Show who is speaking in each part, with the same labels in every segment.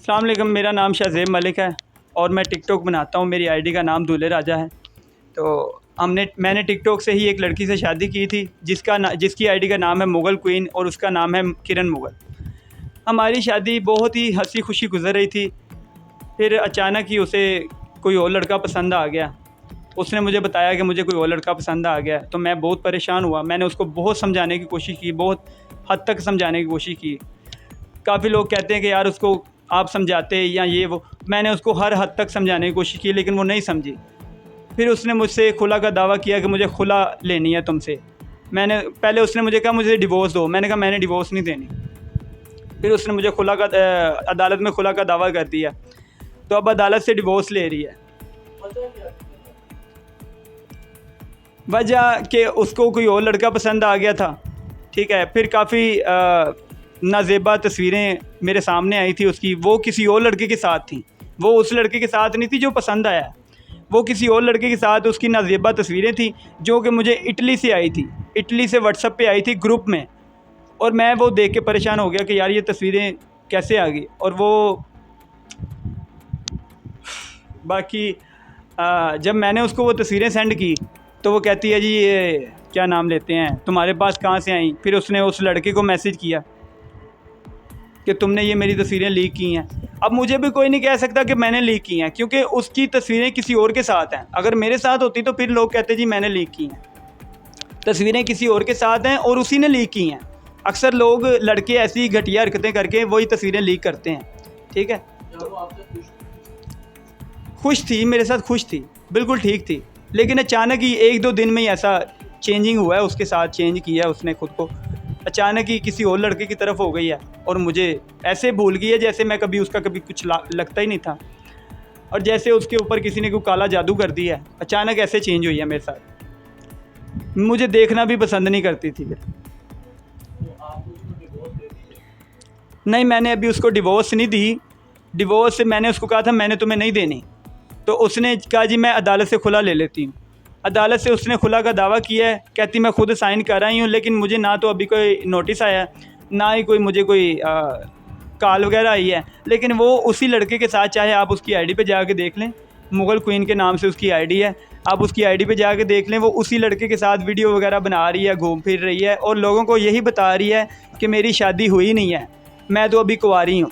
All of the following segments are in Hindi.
Speaker 1: अस्सलाम वालेकुम, मेरा नाम शाहज़ेब मलिक है और मैं टिकटॉक बनाता हूँ। मेरी आईडी का नाम दूल्हे राजा है। तो मैंने टिकटॉक से ही एक लड़की से शादी की थी जिसकी आईडी का नाम है मुग़ल क्वीन और उसका नाम है किरण मुग़ल। हमारी शादी बहुत ही हंसी खुशी गुजर रही थी। फिर अचानक ही उसे कोई और लड़का पसंद आ गया। उसने मुझे बताया कि मुझे कोई और लड़का पसंद आ गया, तो मैं बहुत परेशान हुआ। मैंने उसको बहुत समझाने की कोशिश की, बहुत हद तक समझाने की कोशिश की। काफ़ी लोग कहते हैं कि यार उसको आप समझाते या ये वो, मैंने उसको हर हद तक समझाने की कोशिश की लेकिन वो नहीं समझी। फिर उसने मुझसे खुला का दावा किया कि मुझे खुला लेनी है तुमसे। पहले उसने मुझे कहा मुझे डिवोर्स दो, मैंने कहा मैंने डिवोर्स नहीं देनी। फिर उसने मुझे अदालत में खुला का दावा कर दिया, तो अब अदालत से डिवोर्स ले रही है। वजह कि उसको कोई और लड़का पसंद आ गया था, ठीक है। फिर काफ़ी नाजेबा तस्वीरें मेरे सामने आई थी उसकी। वो किसी और लड़के के साथ थी, वो उस लड़के के साथ नहीं थी जो पसंद आया। वो किसी और लड़के के साथ उसकी नाजेबा तस्वीरें थी जो कि मुझे इटली से आई थी, इटली से व्हाट्सएप पे आई थी ग्रुप में। और मैं वो देख के परेशान हो गया कि यार ये तस्वीरें कैसे आ गई। और वो बाकी जब मैंने उसको वो तस्वीरें सेंड की तो वो कहती है जी ये क्या नाम लेते हैं, तुम्हारे पास कहाँ से आई। फिर उसने उस लड़के को मैसेज किया कि तुमने ये मेरी तस्वीरें लीक की हैं। अब मुझे भी कोई नहीं कह सकता कि मैंने लीक की हैं, क्योंकि उसकी तस्वीरें किसी और के साथ हैं। अगर मेरे साथ होती तो फिर लोग कहते जी मैंने लीक की हैं। तस्वीरें किसी और के साथ हैं और उसी ने लीक की हैं। अक्सर लोग लड़के ऐसी घटिया हरकतें करके वही तस्वीरें लीक करते हैं, ठीक है। खुश थी, मेरे साथ खुश थी, बिल्कुल ठीक थी। लेकिन अचानक ही 1-2 दिन में ही ऐसा चेंजिंग हुआ है उसके साथ, चेंज किया है उसने खुद को। अचानक ही किसी और लड़के की तरफ हो गई है और मुझे ऐसे भूल गई है जैसे मैं कभी उसका कभी कुछ लगता ही नहीं था। और जैसे उसके ऊपर किसी ने कोई काला जादू कर दिया है, अचानक ऐसे चेंज हुई है मेरे साथ। मुझे देखना भी पसंद नहीं करती थी। फिर नहीं, मैंने अभी उसको डिवोर्स नहीं दी। डिवोर्स मैंने उसको कहा था मैंने तुम्हें नहीं देनी, तो उसने कहा जी मैं अदालत से खुला ले लेती हूँ। अदालत से उसने खुला का दावा किया है। कहती मैं खुद साइन कर रही हूँ, लेकिन मुझे ना तो अभी कोई नोटिस आया, ना ही मुझे कोई कॉल वगैरह आई है। लेकिन वो उसी लड़के के साथ, चाहे आप उसकी आईडी पे जाके देख लें, मुग़ल क्वीन के नाम से उसकी आईडी है, आप उसकी आईडी पे जाके देख लें, वो उसी लड़के के साथ वीडियो वगैरह बना रही है, घूम फिर रही है और लोगों को यही बता रही है कि मेरी शादी हुई नहीं है, मैं तो अभी कुंवारी हूँ।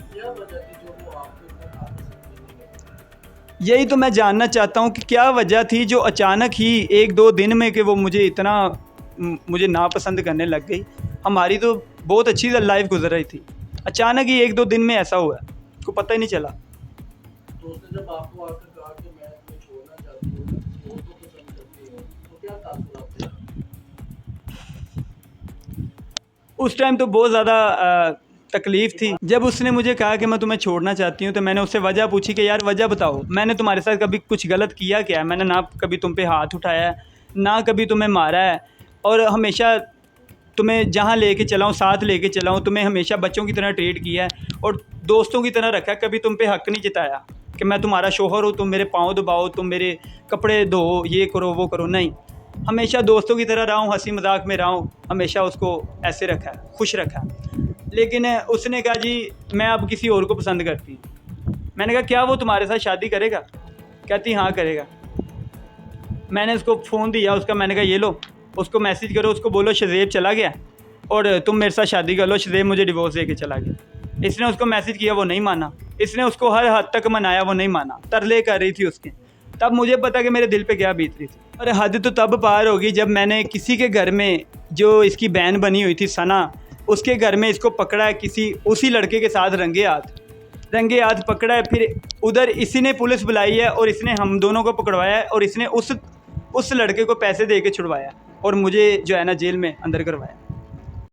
Speaker 1: यही तो मैं जानना चाहता हूँ कि क्या वजह थी जो अचानक ही 1-2 दिन में कि वो मुझे नापसंद करने लग गई। हमारी तो बहुत अच्छी लाइफ गुजर रही थी, अचानक ही 1-2 दिन में ऐसा हुआ, उसको पता ही नहीं चला।
Speaker 2: तो उसने जब आपको आकर कहा कि मैं तुम्हें छोड़ना चाहती हूँ, वो तो पसंद करती हूँ, तो क्या तासुर आपके?
Speaker 1: उस टाइम तो बहुत ज़्यादा तकलीफ़ थी। जब उसने मुझे कहा कि मैं तुम्हें छोड़ना चाहती हूँ, तो मैंने उससे वजह पूछी कि यार वजह बताओ, मैंने तुम्हारे साथ कभी कुछ गलत किया क्या है? मैंने ना कभी तुम पे हाथ उठाया है, ना कभी तुम्हें मारा है, और हमेशा तुम्हें जहाँ लेके चलाऊँ साथ लेके चलाऊँ, तुम्हें हमेशा बच्चों की तरह ट्रीट किया है और दोस्तों की तरह रखा है। कभी तुम पे हक़ नहीं जताया कि मैं तुम्हारा शौहर हूँ, तुम मेरे पाँव दबाओ, तुम मेरे कपड़े धो, ये करो वो करो। नहीं, हमेशा दोस्तों की तरह रहा हूँ, हंसी मजाक में रहा हूँ, हमेशा उसको ऐसे रखा है, खुश रखा है। लेकिन उसने कहा जी मैं अब किसी और को पसंद करती हूँ। मैंने कहा क्या वो तुम्हारे साथ शादी करेगा? कहती हाँ करेगा। मैंने उसको फ़ोन दिया उसका, मैंने कहा ये लो, उसको मैसेज करो, उसको बोलो शाहज़ेब चला गया और तुम मेरे साथ शादी कर लो, शाहज़ेब मुझे डिवोर्स दे के चला गया। इसने उसको मैसेज किया, वो नहीं माना। इसने उसको हर हद तक मनाया, वो नहीं माना, तरले कर रही थी उसके। तब मुझे पता कि मेरे दिल पे क्या बीत रही थी। और हद तो तब पार होगी जब मैंने किसी के घर में, जो इसकी बहन बनी हुई थी सना, उसके घर में इसको पकड़ा है, उसी लड़के के साथ रंगे हाथ पकड़ा है। फिर उधर इसी ने पुलिस बुलाई है और इसने हम दोनों को पकड़वाया है और इसने उस लड़के को पैसे दे के छुड़वाया और मुझे जो है ना जेल में अंदर करवाया।